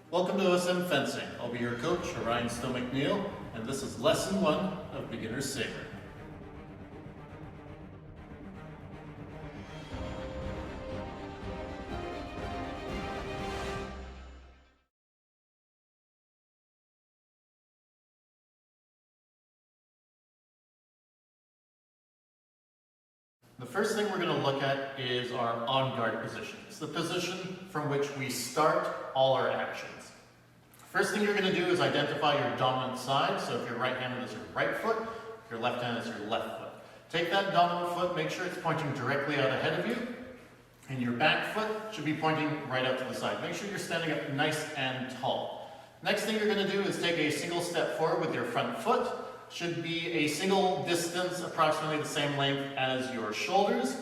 Welcome to OSM Fencing. I'll be your coach, Orion Stowe McNeil, and this is Lesson 1 of Beginner's Sabre. The first thing we're going to look at is our on-guard position. It's the position from which we start all our actions. First thing you're going to do is identify your dominant side. So if you're right-handed, it's your right foot. If you're left-handed, it's your left foot. Take that dominant foot, make sure it's pointing directly out ahead of you, and your back foot should be pointing right out to the side. Make sure you're standing up nice and tall. Next thing you're going to do is take a single step forward with your front foot. Should be a single distance, approximately the same length as your shoulders.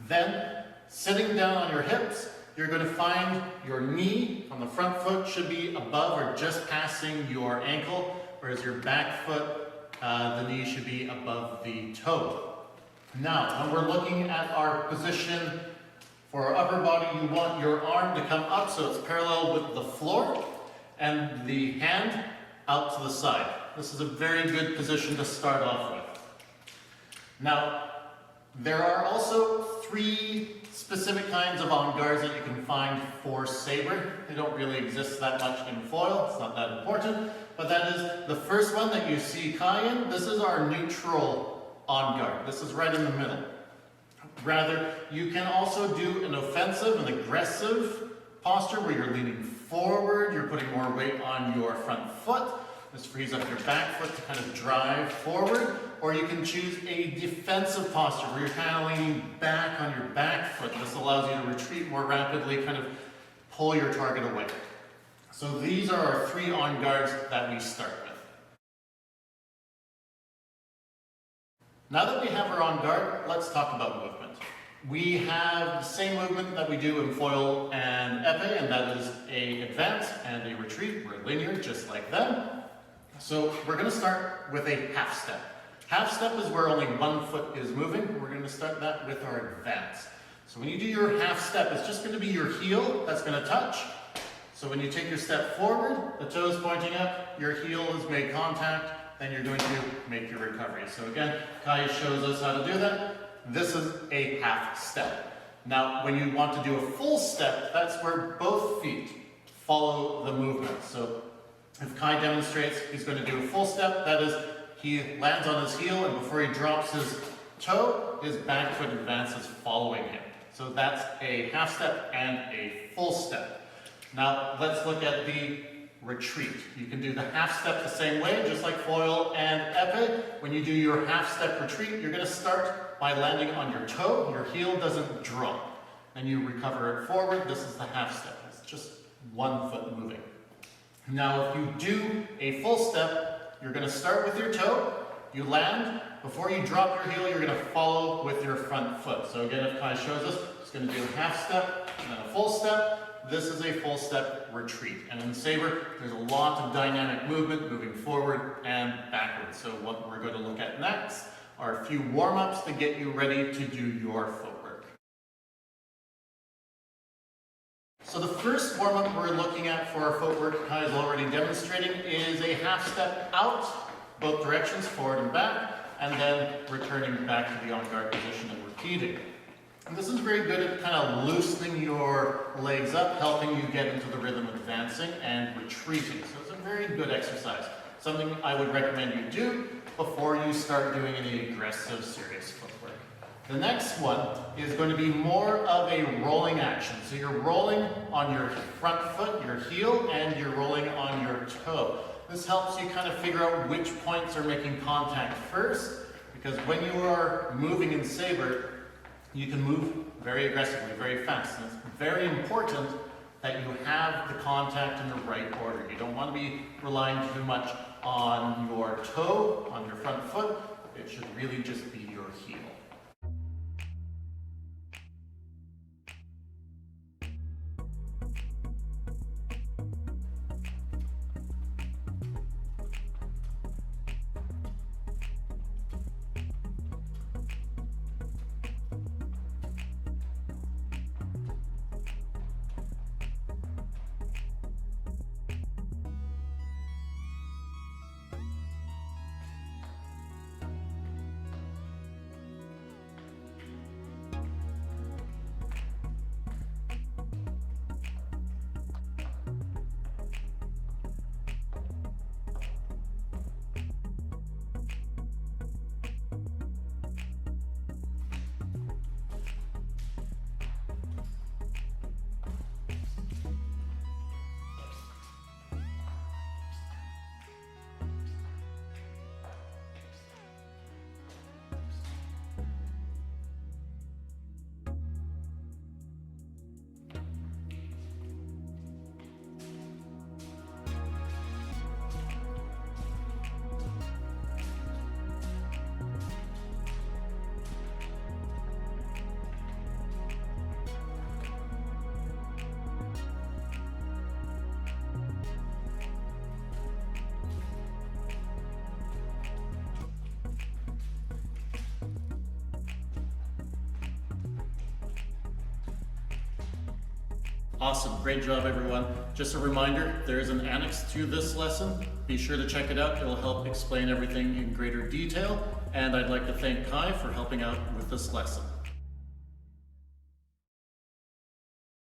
Then, sitting down on your hips, you're going to find your knee on the front foot should be above or just passing your ankle, whereas your back foot, the knee should be above the toe. Now, when we're looking at our position for our upper body, you want your arm to come up so it's parallel with the floor, and the hand out to the side. This is a very good position to start off with. Now, there are also 3 specific kinds of on-guards that you can find for Sabre. They don't really exist that much in foil, it's not that important, but that is the first one that you see Kai in. This is our neutral on-guard. This is right in the middle. Rather, you can also do an offensive, an aggressive posture where you're leaning forward, you're putting more weight on your front foot. This frees up your back foot to kind of drive forward, or you can choose a defensive posture where you're kind of leaning back on your back foot. This allows you to retreat more rapidly, kind of pull your target away. So these are our 3 on-guards that we start with. Now that we have our on-guard, let's talk about movement. We have the same movement that we do in foil and épée, and that is an advance and a retreat. We're linear, just like them. So we're going to start with a half step. Half step is where only one foot is moving. We're going to start that with our advance. So when you do your half step, it's just going to be your heel that's going to touch. So when you take your step forward, the toe is pointing up, your heel has made contact, then you're going to make your recovery. So again, Kai shows us how to do that. This is a half step. Now, when you want to do a full step, that's where both feet follow the movement. So if Kai demonstrates he's going to do a full step, that is, he lands on his heel and before he drops his toe, his back foot advances following him. So that's a half step and a full step. Now let's look at the retreat. You can do the half step the same way, just like foil and épée. When you do your half step retreat, you're going to start by landing on your toe. Your heel doesn't drop. And you recover it forward. This is the half step. It's just one foot moving. Now if you do a full step, you're going to start with your toe, you land, before you drop your heel you're going to follow with your front foot. So again, if Kai shows us, it's going to do a half step and then a full step. This is a full step retreat. And in Sabre, there's a lot of dynamic movement, moving forward and backwards. So what we're going to look at next are a few warm-ups to get you ready to do your footwork. So the first warm-up we're looking at for our footwork, Kai is already demonstrating, is a half step out, both directions, forward and back, and then returning back to the on-guard position and repeating. And this is very good at kind of loosening your legs up, helping you get into the rhythm of advancing and retreating. So it's a very good exercise. Something I would recommend you do before you start doing any aggressive, serious footwork. The next one is going to be more of a rolling action. So you're rolling on your front foot, your heel, and you're rolling on your toe. This helps you kind of figure out which points are making contact first, because when you are moving in Sabre, you can move very aggressively, very fast. And it's very important that you have the contact in the right order. You don't want to be relying too much on your toe, on your front foot. It should really just be your heel. Awesome, great job everyone. Just a reminder, there is an annex to this lesson. Be sure to check it out, it'll help explain everything in greater detail. And I'd like to thank Kai for helping out with this lesson.